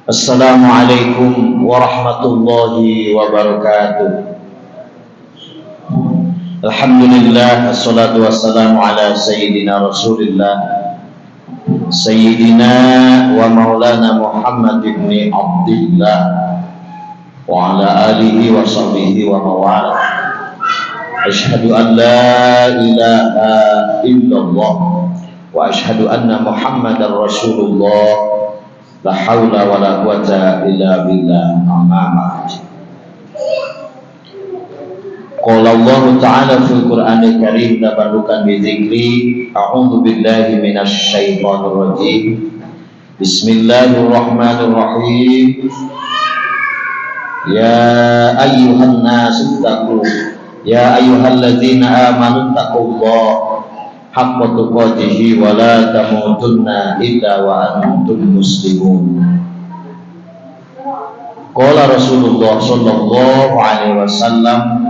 Assalamualaikum warahmatullahi wabarakatuh. Alhamdulillah, assalatu wassalamu ala sayyidina Rasulillah, sayyidina wa maulana Muhammad ibn Abdillah wa ala alihi wa sahbihi wa mawala. Asyhadu an la ilaha illallah wa asyhadu anna Muhammadar Rasulullah, la haula wa la quwata illa billah, amma ba'd. Qala Allah Ta'ala fil Qur'anil Karim tabarrukan bi dzikri, a'udzu billahi minasy syaithanir rajim. Bismillahirrahmanirrahim. Ya ayyuhan nasu taqu, ya ayyuhalladzina amanu taqullaha haqqa tuqatih wa la tamutunna illa wa antum muslimun. Qala Rasulullah sallallahu alaihi wasallam,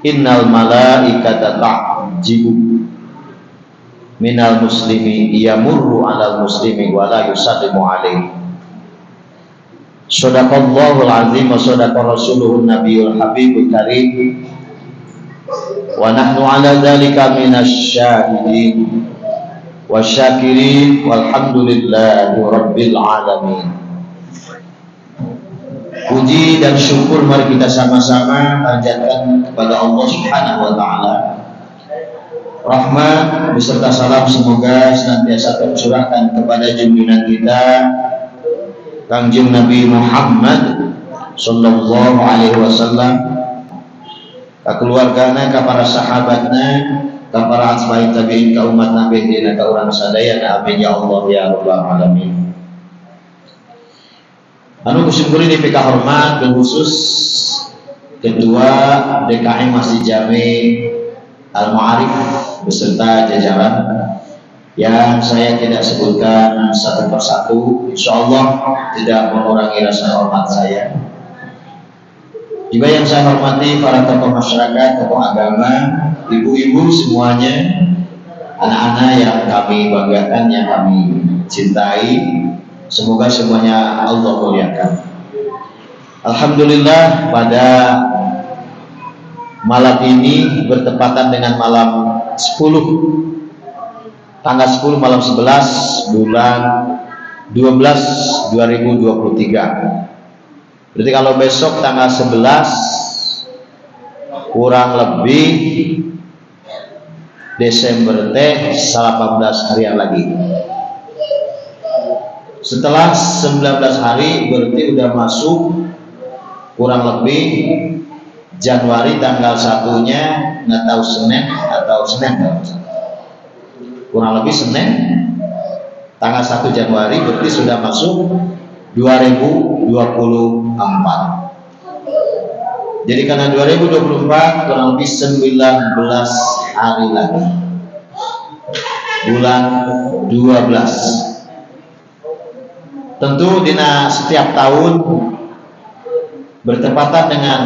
innal malaikata ta'jibu minal muslimi yamurru 'alal muslimi wa la yusallimu alaihi. Shadaqallahul azim wa shadaqa rasuluhun nabiyul habibul karim wa nahnu ala dzalika minasy syahidin wasyakirin walhamdulillahi rabbil alamin. Puji dan syukur mari kita sama-sama panjatkan kepada Allah Subhanahu wa taala. Rahmat beserta salam semoga senantiasa tercurahkan kepada junjungan kita Kangjeng Nabi Muhammad sallallahu alaihi wasallam, ka keluargana, ka para sahabatna, ka para ashabi tabi'in, ka umat nabi dina, ka urang sadaya. Amin ya Allah ya rabbal alamin. Anu kusyukuri di PK hormat dan khusus Ketua DKM Masjid Jami Al-Ma'arif beserta jajaran yang saya tidak sebutkan satu persatu, insyaallah tidak mengurangi rasa hormat saya. Juga yang saya hormati para tokoh masyarakat, tokoh agama, ibu-ibu semuanya, anak-anak yang kami banggakan, yang kami cintai, semoga semuanya Allah muliakan. Alhamdulillah, pada malam ini bertepatan dengan malam 10, tanggal 10 malam 11 bulan 12 2023. Berarti kalau besok tanggal 11 kurang lebih Desember teh 18 harian lagi. Setelah 19 hari berarti udah masuk kurang lebih Januari tanggal 1-nya, nggak tahu Senin atau Senin, kurang lebih Senin tanggal 1 Januari berarti sudah masuk 2024. Jadi karena 2024 kurang lebih 19 hari lagi, bulan 12. Tentu dina setiap tahun bertepatan dengan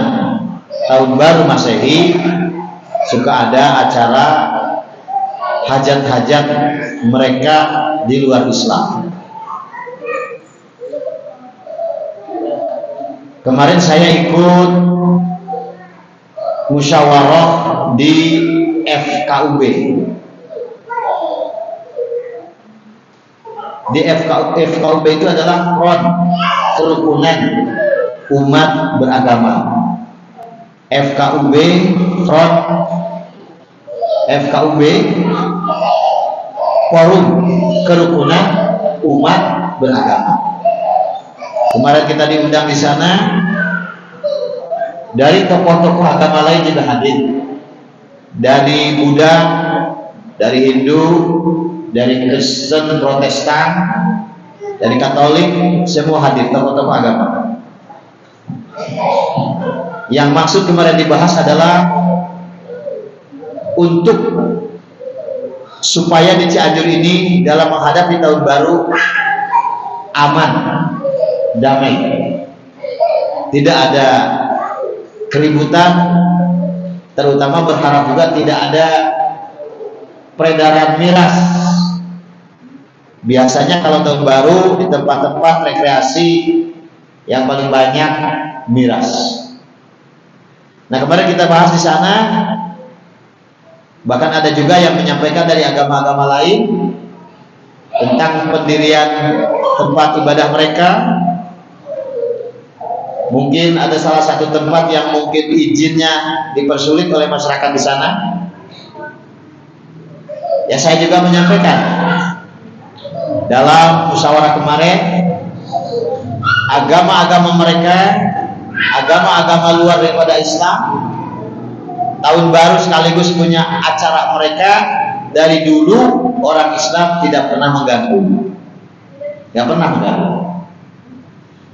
tahun baru Masehi suka ada acara hajat-hajat mereka di luar Islam. Kemarin saya ikut musyawarah di FKUB. Di FKUB itu adalah front kerukunan umat beragama. FKUB front, FKUB forum kerukunan umat beragama. Kemarin kita diundang di sana, dari tokoh-tokoh agama lain juga hadir, dari Buddha, dari Hindu, dari Kristen, Protestan, dari Katolik, semua hadir, tokoh-tokoh agama. Yang maksud kemarin dibahas adalah untuk supaya di Cianjur ini dalam menghadapi tahun baru aman, damai, tidak ada keributan, terutama berharap juga tidak ada peredaran miras Biasanya kalau tahun baru di tempat-tempat rekreasi yang paling banyak miras. Nah, kemarin kita bahas di sana, bahkan ada juga yang menyampaikan dari agama-agama lain tentang pendirian tempat ibadah mereka. Mungkin ada salah satu tempat yang mungkin izinnya dipersulit oleh masyarakat di sana. Ya, saya juga menyampaikan dalam musyawarah kemarin, agama-agama mereka, agama-agama luar daripada Islam, tahun baru sekaligus punya acara mereka. Dari dulu orang Islam tidak pernah mengganggu, nggak pernah mengganggu.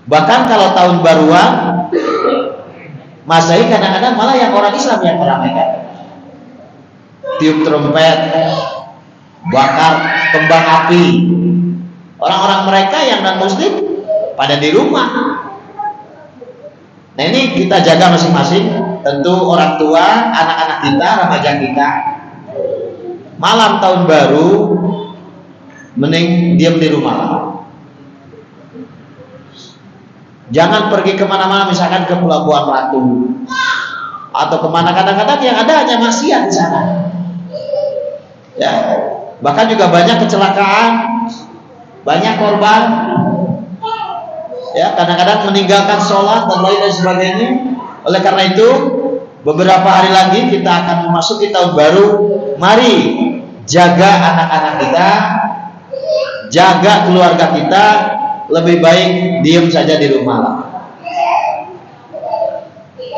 Bahkan kalau tahun baruan Masehi, kadang-kadang malah yang orang Islam yang meramaikan, tiup trompet, bakar kembang api. Orang-orang mereka yang non muslim pada di rumah. Nah, ini kita jaga masing-masing. Tentu orang tua, anak-anak kita, remaja kita, malam tahun baru mending diam di rumah. Jangan pergi kemana-mana, misalkan ke Pelabuhan Ratu atau kemana. Kadang-kadang yang ada hanya maksiat di sana. Ya, bahkan juga banyak kecelakaan, banyak korban. Ya, kadang-kadang meninggalkan sholat dan lain sebagainya. Oleh karena itu, beberapa hari lagi kita akan memasuki tahun baru. Mari jaga anak-anak kita, jaga keluarga kita. Lebih baik diam saja di rumah.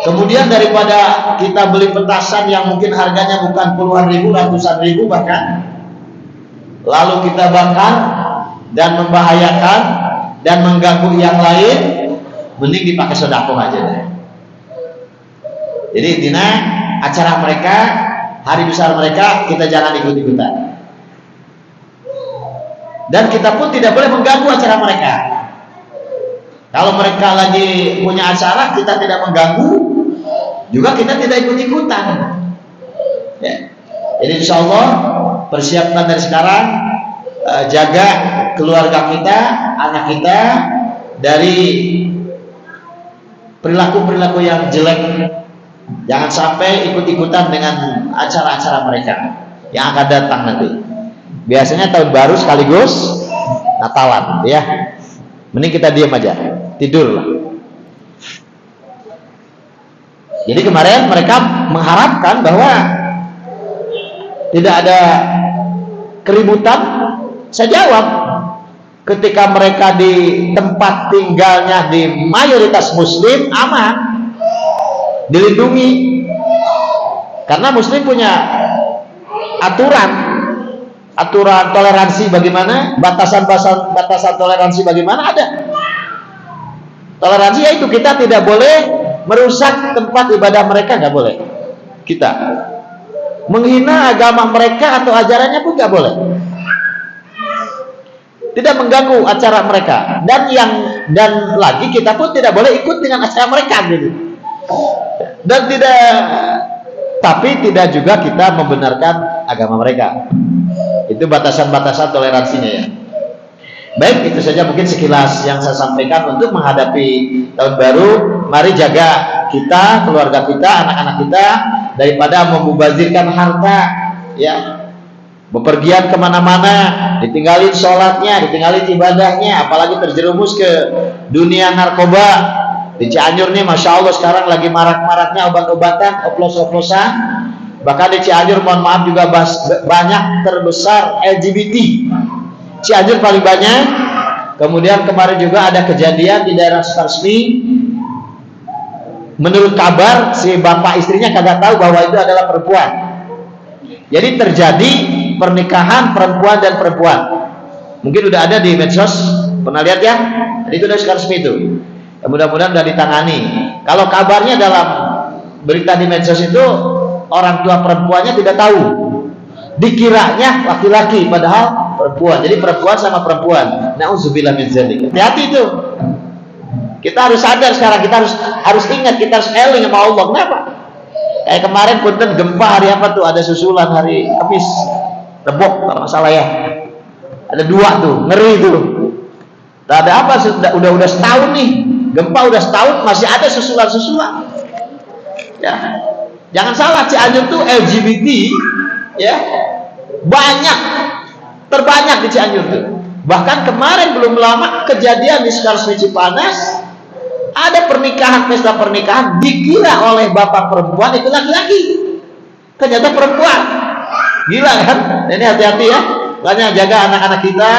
Kemudian daripada kita beli petasan yang mungkin harganya bukan puluhan ribu, ratusan ribu bahkan, lalu kita bakar dan membahayakan dan mengganggu yang lain, mending dipakai sedekah aja deh. Jadi intinya acara mereka, hari besar mereka, kita jangan ikut-ikutan. Dan kita pun tidak boleh mengganggu acara mereka. Kalau mereka lagi punya acara, kita tidak mengganggu, juga kita tidak ikut-ikutan. Ya. Jadi insya Allah persiapkan dari sekarang, jaga keluarga kita, anak kita dari perilaku-perilaku yang jelek. Jangan sampai ikut-ikutan dengan acara-acara mereka yang akan datang nanti. Biasanya tahun baru sekaligus Natalan, ya. Mending kita diam aja, tidur lah. Jadi kemarin mereka mengharapkan bahwa tidak ada keributan. Saya jawab, ketika mereka di tempat tinggalnya di mayoritas Muslim, aman, dilindungi. Karena Muslim punya aturan toleransi bagaimana, batasan toleransi bagaimana ada. Toleransi yaitu kita tidak boleh merusak tempat ibadah mereka, nggak boleh. Kita menghina agama mereka atau ajarannya pun nggak boleh. Tidak mengganggu acara mereka, dan lagi kita pun tidak boleh ikut dengan acara mereka gitu. Dan tapi tidak juga kita membenarkan agama mereka. Itu batasan-batasan toleransinya ya. Baik, itu saja mungkin sekilas yang saya sampaikan untuk menghadapi tahun baru. Mari jaga kita, keluarga kita, anak-anak kita daripada membazirkan harta, ya. Bepergian kemana-mana, ditinggalin sholatnya, ditinggalin ibadahnya, apalagi terjerumus ke dunia narkoba. Di Cianjur nih, masya Allah sekarang lagi marak-maraknya obat-obatan, oplos-oplosan. Bahkan di Cianjur, mohon maaf juga banyak terbesar LGBT. Cianjur paling banyak. Kemudian kemarin juga ada kejadian di daerah Sukaresmi. Menurut kabar si bapak istrinya kagak tahu bahwa itu adalah perempuan. Jadi terjadi pernikahan perempuan dan perempuan. Mungkin udah ada di medsos, pernah lihat ya? Jadi itu dari Sukaresmi itu. Ya, mudah-mudahan sudah ditangani. Kalau kabarnya dalam berita di medsos itu orang tua perempuannya tidak tahu, dikiranya laki-laki padahal perempuan. Jadi perempuan sama perempuan. Nauzubillah min dzalik. Hati-hati itu. Kita harus sadar sekarang, kita harus ingat, kita harus eling sama Allah. Kenapa? Kayak kemarin punten gempa hari apa tuh, ada susulan hari Kamis, Rebok kalau nggak salah ya. Ada 2 tuh, ngeri tuh. Tak ada apa, udah setahun nih, gempa udah setahun masih ada susulan. Ya, jangan salah, Cianjur tuh LGBT, ya, terbanyak di Cianjur tuh. Bahkan kemarin belum lama kejadian di Sukaresmi Cipanas, ada pesta pernikahan dikira oleh bapak perempuan itu laki-laki, ternyata perempuan. Gila kan? Ini hati-hati ya. Makanya jaga anak-anak kita,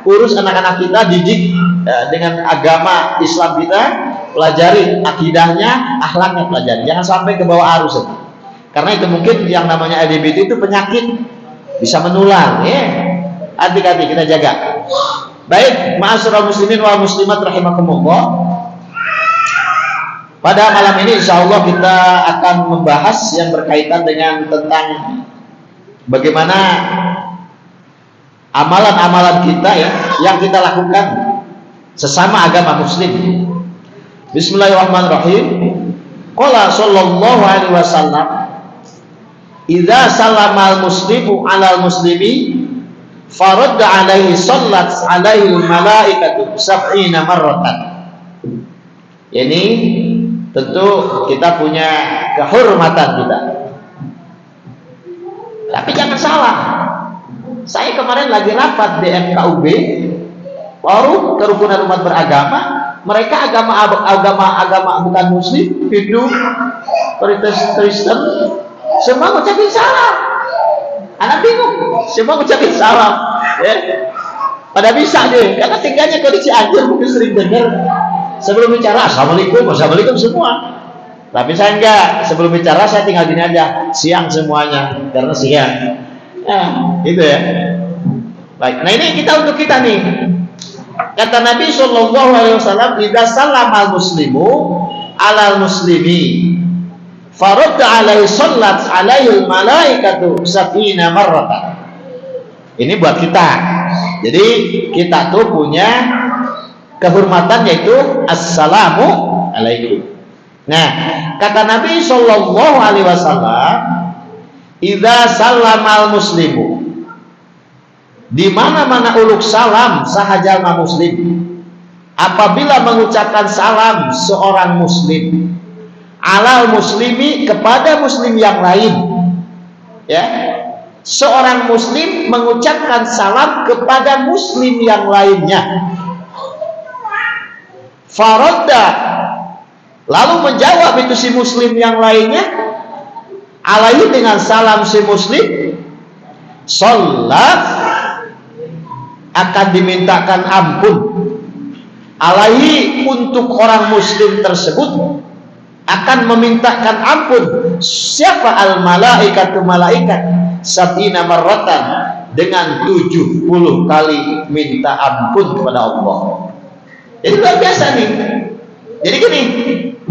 urus anak-anak kita, didik dengan agama Islam kita, pelajari akidahnya, akhlaknya pelajari. Jangan sampai ke bawah arus. Karena itu mungkin yang namanya LGBT itu penyakit, bisa menular. Ya. Hati-hati kita jaga. Baik, ma'asyiral muslimin wal muslimat rahimakumullah. Pada malam ini insyaallah kita akan membahas yang berkaitan dengan tentang bagaimana amalan-amalan kita ya yang kita lakukan sesama agama muslim. Bismillahirrahmanirrahim. Qala sallallahu alaihi wasallam, "Idza salamal muslimu 'alal muslimi faradda 'alaihi sallat 'alaihi malaikatu sab'ina marratan." Ini tentu kita punya kehormatan kita. Tapi jangan salah. Saya kemarin lagi rapat di FKUB, Forum Kerukunan Umat Beragama. Mereka agama bukan Muslim, Hindu, Kristen, semua ngucapin salam. Anak bingung, semua ngucapin salam. Ya. Pada bisa deh, karena tinggalnya kalau di Cianjur mungkin sering dengar. Sebelum bicara assalamualaikum semua. Tapi saya enggak, sebelum bicara saya tinggal gini aja, siang semuanya, karena siang. Gitu ya. Baik, nah ini untuk kita nih. Kata Nabi Shallallahu Alaihi Wasallam, "Idza salamal muslimu 'alal muslimi, faradda 'alaihi sallat 'alaihi malaikatu sab'ina marratan." Ini buat kita. Jadi kita tuh punya kehormatan yaitu assalamu alaikum. Nah, kata Nabi Shallallahu Alaihi Wasallam, "Idza salamal muslimu," di mana-mana uluk salam sahajalma muslim. Apabila mengucapkan salam seorang muslim, alal muslimi, kepada muslim yang lain, ya, seorang muslim mengucapkan salam kepada muslim yang lainnya. Faradda, lalu menjawab itu si muslim yang lainnya, alaihi, dengan salam si muslim, sholat, akan dimintakan ampun, alaihi, untuk orang muslim tersebut, akan memintakan ampun siapa? Al malaikatu, malaikat, sab'ina marratan, dengan 70 kali minta ampun kepada Allah. Jadi luar biasa nih. Jadi gini,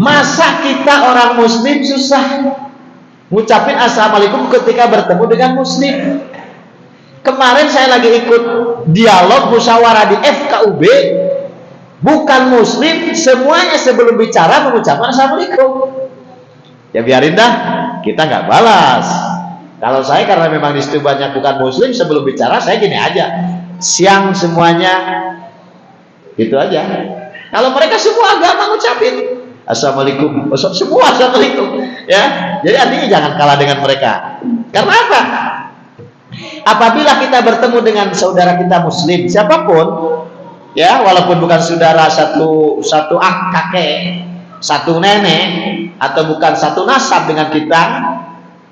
masa kita orang muslim susah ngucapin assalamualaikum ketika bertemu dengan muslim? Kemarin saya lagi ikut dialog musyawarah di FKUB, bukan muslim, semuanya sebelum bicara mengucapkan assalamualaikum. Ya biarin dah, kita nggak balas. Kalau saya karena memang di situ banyak bukan muslim, sebelum bicara saya gini aja, siang semuanya, gitu aja. Kalau mereka semua agama ngucapin assalamualaikum, semua assalamualaikum, ya. Jadi artinya jangan kalah dengan mereka. Karena apa? Apabila kita bertemu dengan saudara kita muslim, siapapun, ya, walaupun bukan saudara satu kakek, satu nenek, atau bukan satu nasab dengan kita,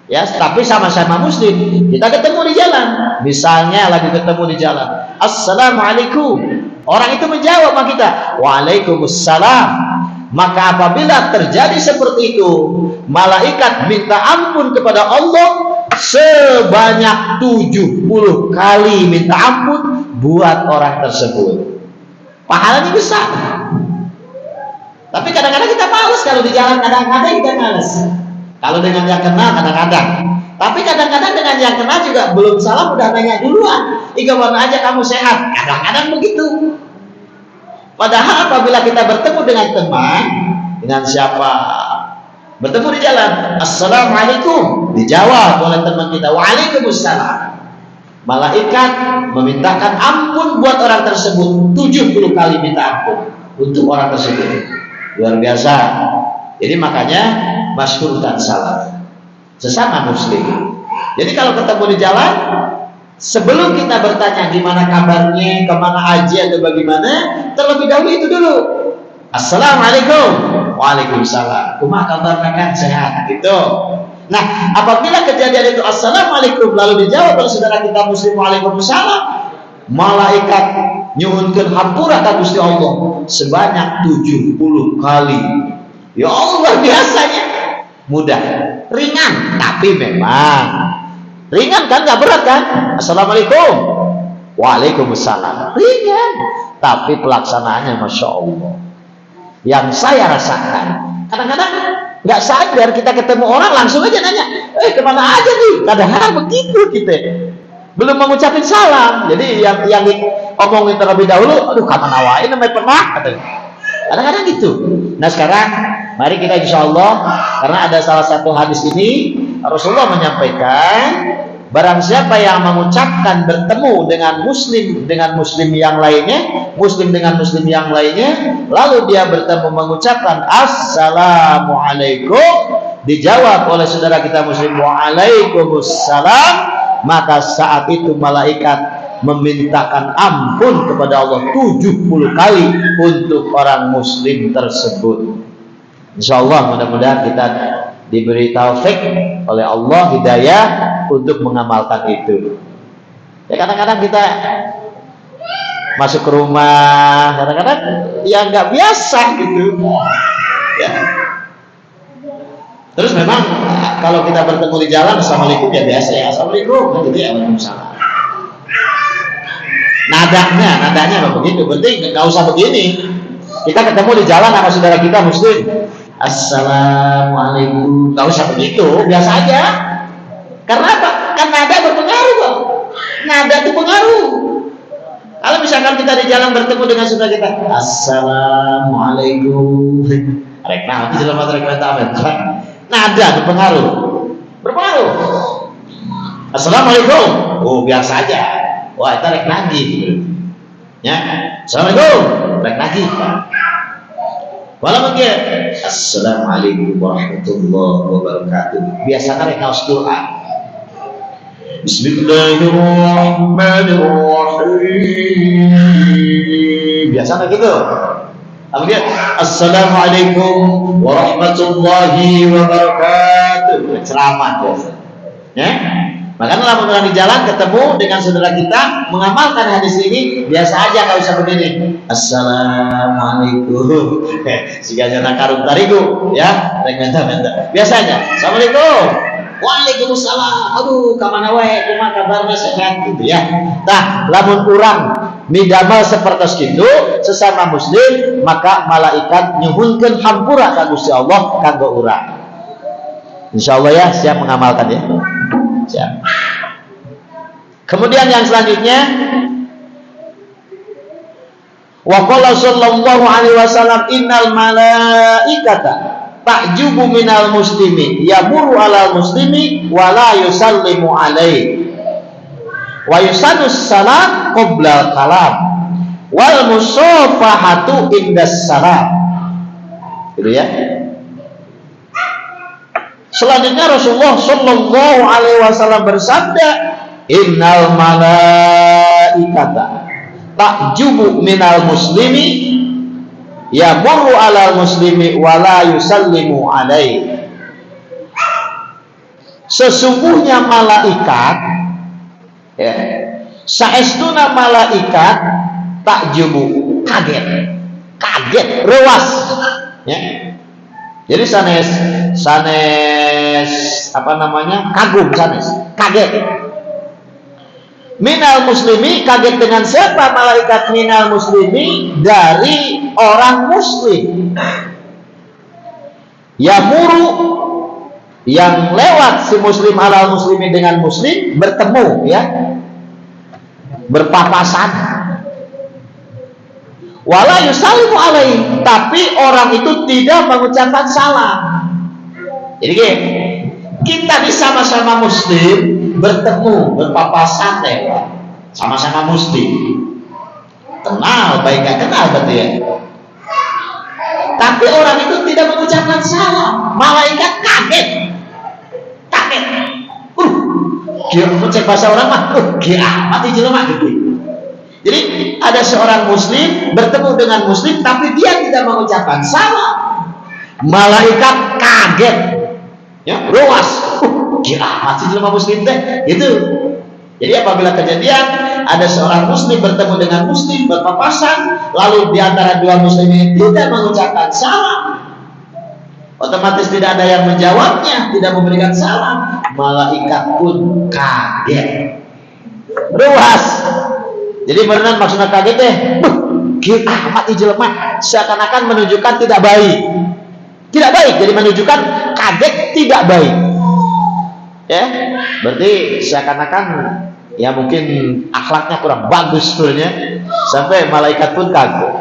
ya, tapi sama-sama muslim, kita ketemu di jalan, misalnya lagi ketemu di jalan, assalamualaikum, orang itu menjawab sama kita, waalaikumsalam. Maka apabila terjadi seperti itu, malaikat minta ampun kepada Allah sebanyak 70 kali minta ampun buat orang tersebut. Pahalanya besar. Tapi kadang-kadang kita males kalau di jalan, kadang-kadang kita males. Kalau dengan yang kenal kadang-kadang. Tapi kadang-kadang dengan yang kenal juga belum salam udah nanya duluan, "Gimana aja kamu sehat?" Kadang-kadang begitu. Padahal apabila kita bertemu dengan teman, dengan siapa, bertemu di jalan, assalamualaikum, dijawab oleh teman kita, waalaikumsalam. Malaikat memintakan ampun buat orang tersebut 70 kali minta ampun untuk orang tersebut. Luar biasa. Jadi makanya masyhur dan salam sesama muslim. Jadi kalau ketemu di jalan, sebelum kita bertanya gimana kabarnya, kemana aja atau bagaimana, terlebih dahulu itu dulu. Assalamualaikum. Waalaikumsalam. Kumaha kabarnya, kan sehat gitu. Nah, apabila kejadian itu assalamualaikum lalu dijawab oleh saudara kita muslim waalaikumsalam, malaikat nyuhunkeun hampura ka Gusti Allah sebanyak 70 kali. Ya Allah, biasanya mudah, ringan, tapi memang ringan kan, nggak berat kan? Assalamualaikum, waalaikumsalam, ringan, tapi pelaksanaannya masya Allah. Yang saya rasakan, kadang-kadang nggak sadar kita ketemu orang langsung aja nanya, kemana aja nih? Kadang-kadang begitu kita, belum mengucapin salam. Jadi yang omongin terlebih dahulu, aduh kemana wae namanya pernah, kadang-kadang gitu. Nah sekarang mari kita insya Allah, karena ada salah satu hadis ini Rasulullah menyampaikan, barang siapa yang mengucapkan bertemu dengan muslim yang lainnya, muslim dengan muslim yang lainnya, lalu dia bertemu mengucapkan assalamualaikum, dijawab oleh saudara kita muslim waalaikumsalam, maka saat itu malaikat memintakan ampun kepada Allah 70 kali untuk orang muslim tersebut. Insyaallah mudah-mudahan kita diberi taufik oleh Allah, hidayah untuk mengamalkan itu. Ya kadang-kadang kita masuk ke rumah, kadang-kadang ya nggak biasa gitu. Ya. Terus memang kalau kita bertemu di jalan, assalamualaikum ya biasa ya, assalamualaikum, gitu ya, waalaikumsalam. Nadanya begitu, penting nggak usah begini. Kita ketemu di jalan sama saudara kita muslim, assalamualaikum, nggak usah begitu, biasa aja. Karena apa? Kan nada berpengaruh, Bang. Nada itu pengaruh. Kalau misalkan kita di jalan bertemu dengan saudara kita, assalamualaikum, rekna di dalam nada berpengaruh. Assalamualaikum, oh biasa aja. Wah, itu rek lagi gitu. Ya. Assalamualaikum, rek lagi. Walaupun dia assalamualaikum warahmatullahi wabarakatuh. Biasanya rek naos Quran. Bismillahirrahmanirrahim. Biasanya gitu. Kemudian assalamualaikum warahmatullahi wabarakatuh. Ceramah biasa. Ya. Makanya kalau di jalan ketemu dengan saudara kita mengamalkan hadis ini, biasa aja, nggak usah begini. Assalamualaikum. Siga jana karung tarigu, ya. Biasanya. Assalamualaikum. Waalaikumsalam. Aduh, kamana wae, kumaha kabarna sehat gitu ya. Nah, lamun urang midamel seperti itu sesama muslim, maka malaikat nyuhunkeun hampura ka Gusti Allah kanggo urang. Insyaallah ya, siap mengamalkan ya. Siap. Kemudian yang selanjutnya, wa qala sallallahu alaihi wasallam innal malaikata ta'jubu minal muslimi yamuru alal muslimi wa la yusallimu alaihi wa yusannu salam qabla kalam wal musafahatu indas salam. Gitu ya. Selanjutnya Rasulullah Shallallahu Alaihi Wasallam bersabda, Innal malaikata ta'jubu minal muslimi yamurru alal muslimi wala yusallimu alaihi. Sesungguhnya malaikat, ya, saestuna malaikat ta'jubu, kaget, rewas, ya. Jadi sanes kagum, kaget. Minal muslimi, kaget dengan siapa malaikat minal muslimi? Dari orang muslim. Yamuru, yang lewat si muslim alal muslimi dengan muslim, bertemu ya, berpapasan. Wala yusallimu alaihi, tapi orang itu tidak mengucapkan salam. Jadi kita ini sama-sama muslim, bertemu, berpapasan ya, sama-sama muslim, kenal, baik gak kenal berarti ya. Tapi orang itu tidak mengucapkan salam, malaikat kaget. Dia cek bahasa orang mah, mati jelema gitu. Jadi ada seorang muslim bertemu dengan muslim tapi dia tidak mengucapkan salam. Malaikat kaget. Ya, ruas. Mati jelema muslim teh. Gitu. Jadi apabila kejadian ada seorang muslim bertemu dengan muslim berpapasan, lalu di antara dua muslim ini tidak mengucapkan salam, otomatis tidak ada yang menjawabnya, tidak memberikan salam, malaikat pun kaget, ruas. Jadi benar maksudnya kaget deh, mati jelema, seakan-akan menunjukkan tidak baik, jadi menunjukkan kaget tidak baik, ya, berarti seakan-akan ya mungkin akhlaknya kurang bagus sebenarnya, sampai malaikat pun kaget.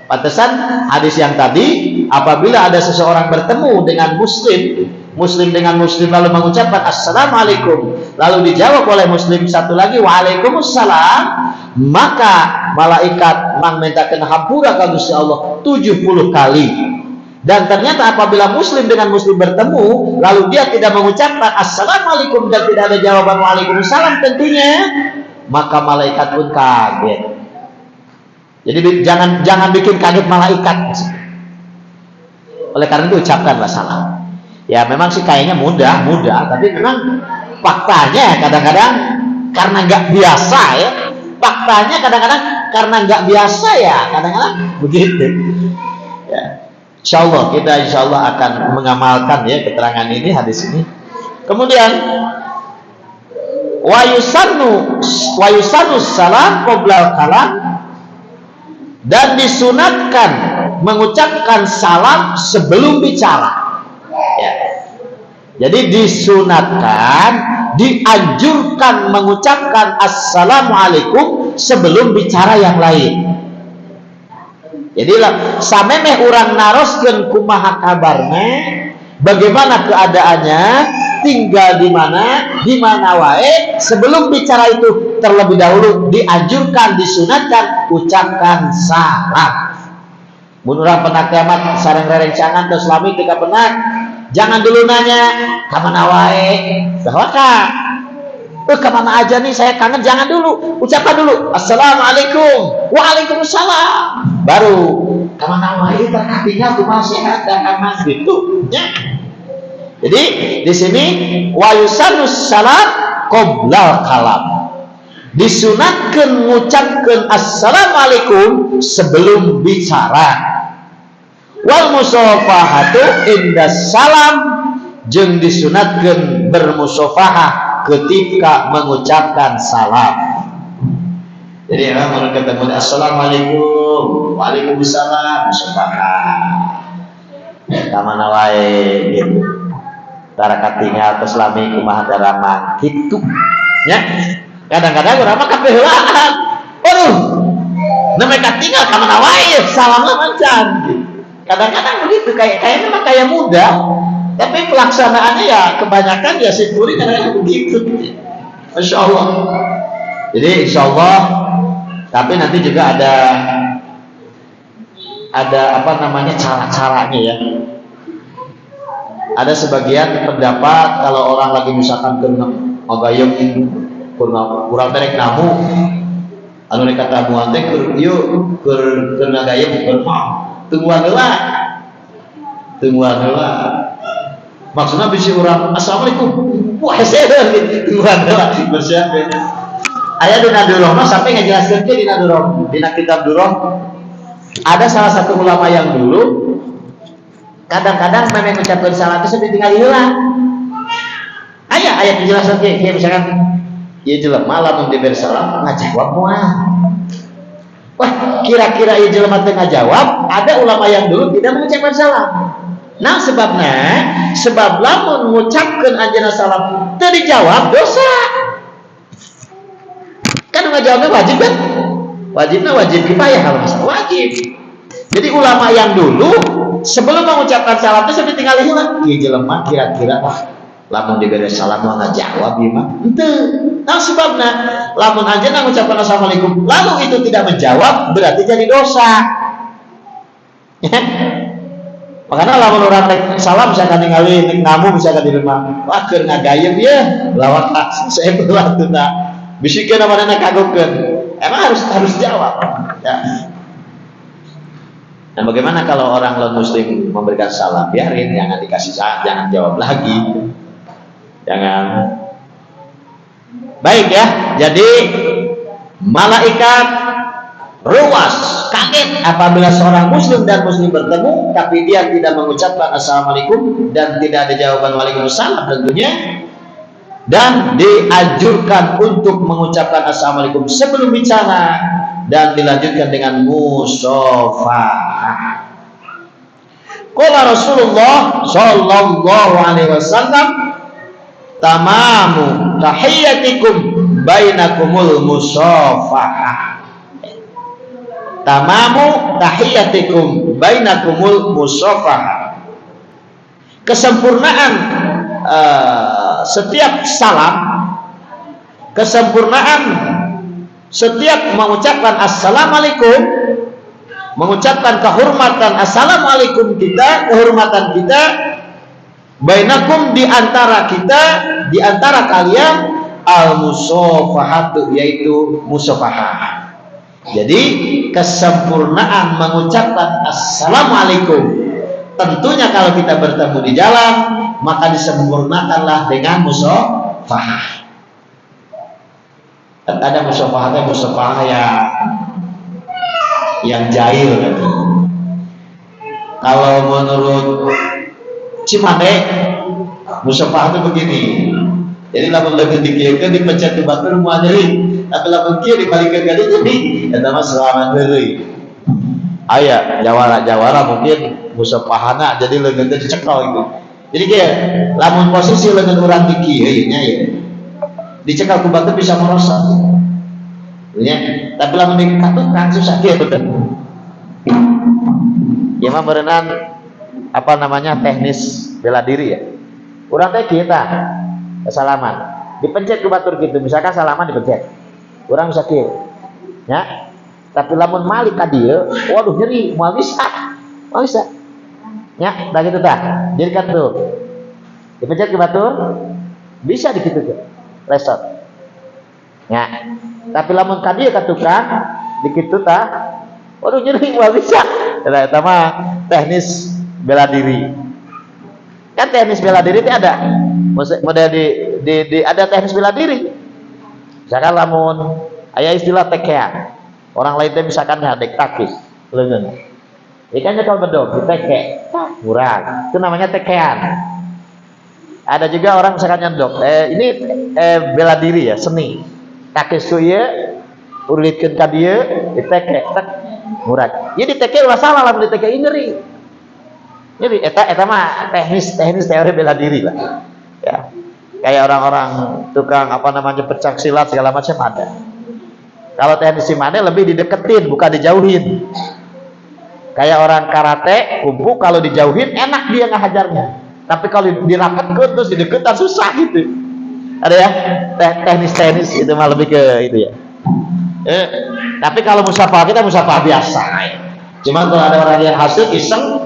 Pantesan hadis yang tadi, apabila ada seseorang bertemu dengan muslim dengan muslim lalu mengucapkan assalamualaikum, lalu dijawab oleh muslim satu lagi waalaikumsalam, maka malaikat mengmintakan hampura ka Gusti Allah 70 kali. Dan ternyata apabila muslim dengan muslim bertemu lalu dia tidak mengucapkan assalamualaikum dan tidak ada jawaban waalaikumsalam tentunya, maka malaikat pun kaget. Jadi jangan bikin kaget malaikat. Oleh karena itu ucapkanlah salam. Ya memang sih kayaknya mudah, tapi memang faktanya kadang-kadang karena nggak biasa ya. Faktanya kadang-kadang karena nggak biasa ya, kadang-kadang begitu. Ya. Insya Allah akan mengamalkan ya keterangan ini, hadis ini. Kemudian wa yusannu salam qoblal kalam, dan disunatkan mengucapkan salam sebelum bicara. Ya. Jadi disunatkan, dianjurkan mengucapkan assalamualaikum sebelum bicara yang lain. Jadi samemeh urang naroskeun kumaha kabarna, bagaimana keadaannya, tinggal di mana wae, sebelum bicara itu terlebih dahulu dianjurkan, disunatkan ucapkan salam. Mun urang pernah kiamat sareng rerencangan terus lami teu kapenak, jangan dulu nanya kamana wae, bahwa kemana aja nih saya kangen, jangan dulu, ucapkan dulu assalamualaikum, waalaikumsalam, baru kemana wae terkatinya tuh masih ada aman gitu ya. Jadi di sini wa yusanus salam qoblal kalam, disunatkan mengucapkan assalamualaikum sebelum bicara. Wal musafahatu indas salam, jeung disunatkan bermusafahah ketika mengucapkan salam. Jadi orang ketemu assalamualaikum, waalaikumsalam, musafahah. Kamana wae gitu. Tara katingal terus lami kumaha darama gitu. Ya. Kadang-kadang urang mah kapeulaan. Waduh. Nemeh katingal kamana wae salam mancan gitu. Kadang-kadang begitu, kayaknya mah kayak mudah. Tapi pelaksanaannya ya kebanyakan ya situri kadang-kadang begitu. Masya Allah. Jadi insya Allah. Tapi nanti juga ada apa namanya cara-caranya ya. Ada sebagian pendapat kalau orang lagi misalkan kena ngagayem kurang terek namu, anu rek katamuan teh yuk keur ngagayem keur tungguan heula. Maksudnya bisi orang assalamualaikum, wah saya tungguan heula bersiap. Aya dina durung mah sampai ngajelaskeun ke dina durung, dina kitab durung. Ada salah satu ulama yang dulu kadang-kadang memang mengucapkan salam itu sampai tinggal heula. Aya penjelasan kayak misalkan ieu jelema lamun diberi salam ngajawab moal. Wah, kira-kira ieu jelema teu ngajawab, ada ulama yang dulu tidak mengucapkan salam. Nah sebab lamun mengucapkan anjeunna salam teu dijawab dosa. Kan ngajawabnya wajib kan? Wajib kifayah kalau masalah wajib. Jadi ulama yang dulu sebelum mengucapkan salam itu sampai tinggal heula. Ieu jelema kira-kira lamun diberi salam nggak jawab gimana? Ente, nah sebabnya lamun anjeunna mengucapkan assalamualaikum lalu itu tidak menjawab berarti jadi dosa. Makanya lamun orang salam misalkan ningali ngamu misalkan di rumah, wah keur ngagayem ya, lawak saya belatuna. Bisikeun amanana kagokeun. Emang harus jawab. Ya. Nah, bagaimana kalau orang non muslim memberikan salam? Biarin, jangan dikasih salam, jangan jawab lagi. Jangan. Baik ya. Jadi malaikat ruas, kaget apabila seorang muslim dan muslim bertemu tapi dia tidak mengucapkan assalamualaikum dan tidak ada jawaban waalaikumsalam tentunya, dan dianjurkan untuk mengucapkan assalamualaikum sebelum bicara dan dilanjutkan dengan musafahah. Qala Rasulullah sallallahu alaihi wasallam, tamamu tahiyyatikum bainakumul musafahah. Tamamu tahiyyatikum bainakumul musafahah. Kesempurnaan setiap salam, kesempurnaan setiap mengucapkan assalamualaikum, mengucapkan kehormatan assalamualaikum kita, kehormatan kita, bainakum di antara kita, di antara kalian, al-musafahatu, yaitu musafahah. Jadi kesempurnaan mengucapkan assalamualaikum, tentunya kalau kita bertemu di jalan maka disempurnakanlah dengan musafahah. Ada musafahah yang jahil kan. Kalau menurut Cimande musafahah itu begini. Jadi lamun leuwih dikiekeun dipencet di batur moal deui. Tapi lamun kieu dibalikeun ka dieu jadi eta mah salaman deui. Aya jawara mungkin musafahana jadi leungeun teh dicekal gitu. Jadi kayak lamun posisi leungeun urang di kieu nya ya. Dicekal ku batu bisa merosot. Ya, tapi lamun dikatukan susah kieu betul. Ya mah berenang apa namanya teknis bela diri ya. Urang teh kieu tah salaman. Dipencet ku batur gitu, misalkan salaman dipencet. Urang bisa kieu. Ya. Tapi lamun malik ka dieu, waduh nyeri, moal bisa. Moal bisa. Ya, da gitu tah. Jadi kan tuh. Dipencet ku batur bisa dikitu tuh. Resot. Ya. Tapi lamun ka dieu katukan dikitu tah. Waduh nyeri, moal bisa. Eta mah teknis bela diri. Kan teknis bela diri itu ada. Model ada teknis bela diri. Misalkan lamun aya istilah tekean. Orang lain teh misalkan ngadek takis leungeun. Ikannya kalau bedog diteke, murah. Itu namanya tekean. Ada juga orang misalkan nyendok. Ini bela diri ya, seni. Takis ku ieu urlitkeun ka dieu, diteke, tak murah. Ieu diteke ulah salah lamun diteke nyeri. Jadi eta mah teknis teori bela diri lah. Ya. Kayak orang-orang tukang apa namanya pencak silat segala macam ada. Kalau teknis simane lebih dideketin bukan dijauhin. Kayak orang karate, kumpu kalau dijauhin enak dia ngehajarnya. Tapi kalau dirapatkan terus dideketan susah gitu. Ada ya teknis itu mah lebih ke itu ya. Tapi kalau musafah kita musafah biasa. Cuma kalau ada orang yang hasil iseng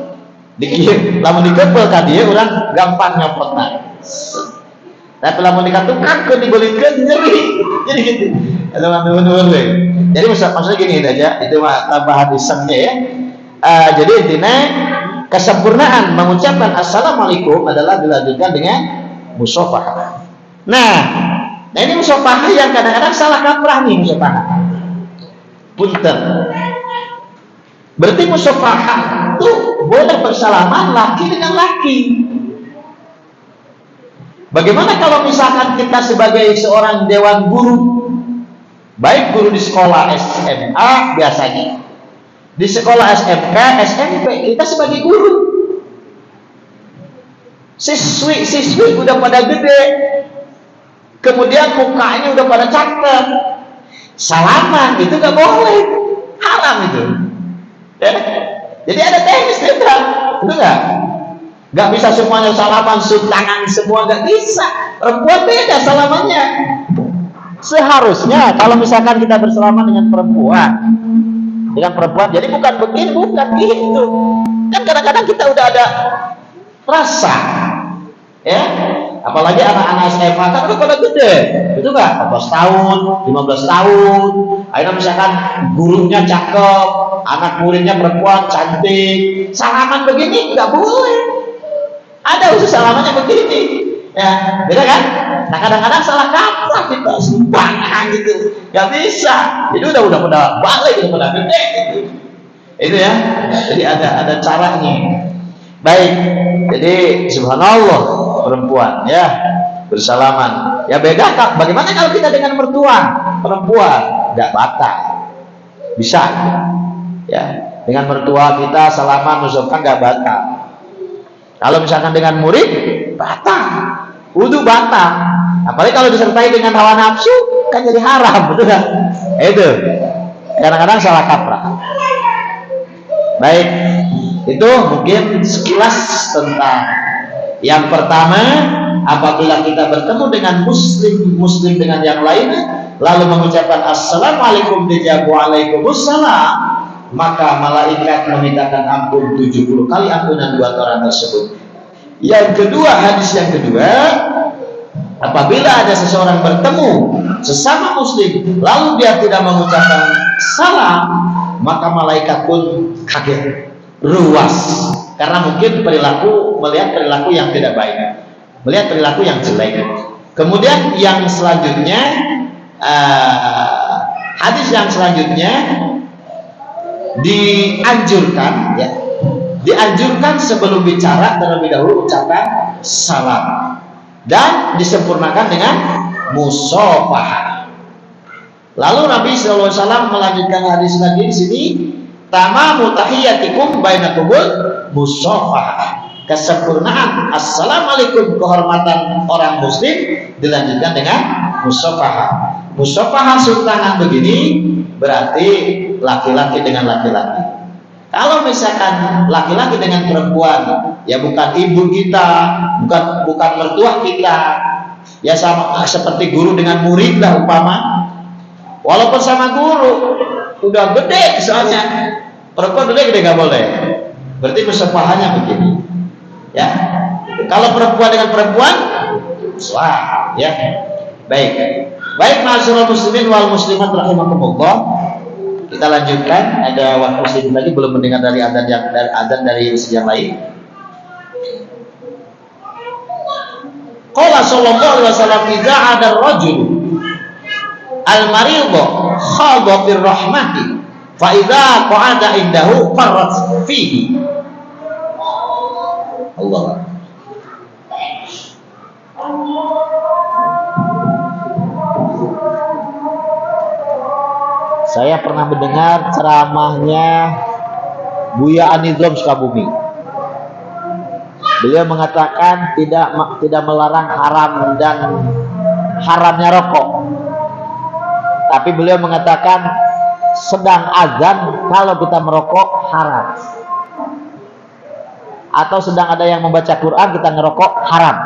dikir, lamun dikepel ka dieu urang gampang nyopotna. Tapi lamun dikatukan dibelikeun nyeri. Jadi gitu. Ada nuhun we. Jadi maksudnya gini aja, itu mah tambahan isengnya ya. Jadi intinya kesempurnaan mengucapkan assalamualaikum adalah dilanjutkan dengan musafahah. Nah ini musafahah yang kadang-kadang salah kaprah nih musafahah. Punten. Berarti musafahah itu boleh bersalaman laki dengan laki. Bagaimana kalau misalkan kita sebagai seorang dewan guru, baik guru di sekolah SMA biasanya, di sekolah SMK, SMP, kita sebagai guru, siswi udah pada gede, kemudian mukanya udah pada cakep, salaman itu nggak boleh, haram itu. Ya? Jadi ada teknis kita, itu nggak? Gak bisa semuanya salaman, tangan semua gak bisa. Perempuan beda salamannya. Seharusnya kalau misalkan kita bersalaman dengan perempuan, jadi bukan begini, bukan gitu. Kan kadang-kadang kita udah ada rasa, ya. Apalagi anak-anak SMA kan udah pada gede, itu kan 14 tahun, 15 tahun. Akhirnya misalkan gurunya cakep, anak muridnya perempuan cantik, salaman begini nggak boleh. Ada usus salamannya begini, ya, beda kan? Nah kadang-kadang salah kaprah kita, sembarangan gitu, nggak bisa. Jadi udah balik, udah pada gede gitu. Itu ya, jadi ada caranya. Baik, jadi subhanallah perempuan ya bersalaman. Ya beda Kak. Bagaimana kalau kita dengan mertua perempuan? Nggak batal, bisa ya. Dengan mertua kita salaman usulkan nggak batal. Kalau misalkan dengan murid batal, wudu batal. Apalagi kalau disertai dengan hawa nafsu kan jadi haram, betul kan? Itu kadang-kadang salah kaprah. Baik, itu mungkin sekilas tentang yang pertama. Apabila kita bertemu dengan muslim dengan yang lainnya, lalu mengucapkan assalamualaikum dijawab waalaikumsalam, maka malaikat memintakan ampun 70 kali ampunan buat orang tersebut. Yang kedua, hadis yang kedua, apabila ada seseorang bertemu sesama muslim lalu dia tidak mengucapkan salam, maka malaikat pun kaget, ruas, karena mungkin melihat perilaku yang tidak baik, melihat perilaku yang jelek. Kemudian yang selanjutnya, hadis yang selanjutnya dianjurkan sebelum bicara terlebih dahulu ucapkan salam dan disempurnakan dengan musafahah. Lalu Nabi SAW melanjutkan hadis lagi di sini, tamamu tahiyyatikum bainakumul musafahah. Kesempurnaan assalamualaikum, kehormatan orang muslim, dilanjutkan dengan musafahah. Musafahah tangan begini berarti laki-laki dengan laki-laki. Kalau misalkan laki-laki dengan perempuan, ya bukan ibu kita, bukan mertua kita, ya sama seperti guru dengan murid lah umpama. Walaupun sama guru, udah gede soalnya, perempuan gede nggak boleh. Berarti musafahahnya begini, ya. Kalau perempuan dengan perempuan, wah, ya. Baik, ma'asyiral muslimin wal muslimat rahimakumullah. Kita lanjutkan, ada waktu sedikit lagi belum mendengar dari adzan dari sisi yang lain. Qala sallallahu alaihi wasallam, idza 'ada ar-rajul al-maridha khadha fir rahmati fa idza qa'ada indahu farrat fihi. Allah. Saya pernah mendengar ceramahnya Buya Anidrom Sukabumi. Beliau mengatakan tidak melarang haram dan haramnya rokok. Tapi beliau mengatakan sedang azan kalau kita merokok haram. Atau sedang ada yang membaca Quran kita ngerokok haram.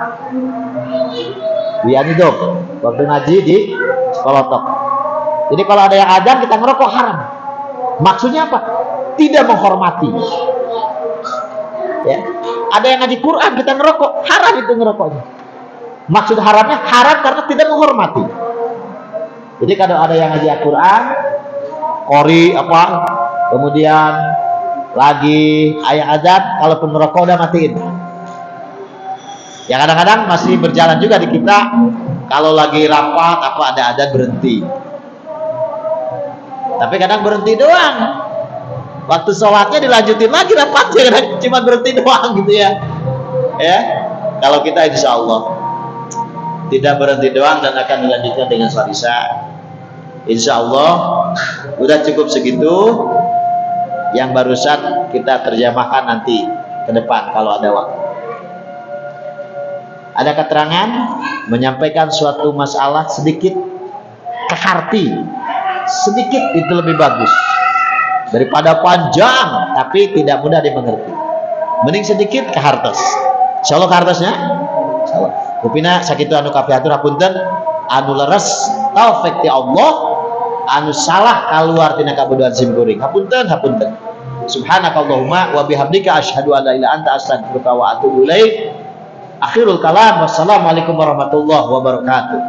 Buya Anidrom waktu ngaji di Kolotok. Jadi kalau ada yang azan kita ngerokok haram. Maksudnya apa? Tidak menghormati. Ya. Ada yang ngaji Quran kita ngerokok, haram itu ngerokoknya. Maksud haramnya haram karena tidak menghormati. Jadi kalau ada yang ngaji Quran, qori apa, kemudian lagi ayat azan, kalaupun ngerokok udah matiin. Ya kadang-kadang masih berjalan juga di kita. Kalau lagi rapat apa ada azan berhenti. Tapi kadang berhenti doang. Waktu sholatnya dilanjutin lagi rapatnya, kadang cuma berhenti doang gitu ya. Ya, kalau kita insya Allah tidak berhenti doang dan akan dilanjutkan dengan sholat isya. Insya Allah udah cukup segitu. Yang barusan kita terjemahkan nanti ke depan kalau ada waktu. Ada keterangan menyampaikan suatu masalah sedikit keharti. Sedikit itu lebih bagus daripada panjang tapi tidak mudah dimengerti. Mending sedikit ke hartos. Insyaallah kartosnya. Insyaallah. Rupina sakitu anu kapiatur hapunten, anu leres taufik ti Allah, anu salah kaluar tina kabodohan simkuring. Hapunten, hapunten. Subhanakallahumma wa bihamdika asyhadu an la ilaha illa anta astaghfiruka wa atubu ilaik. Akhirul kalam, wassalamualaikum warahmatullahi wabarakatuh.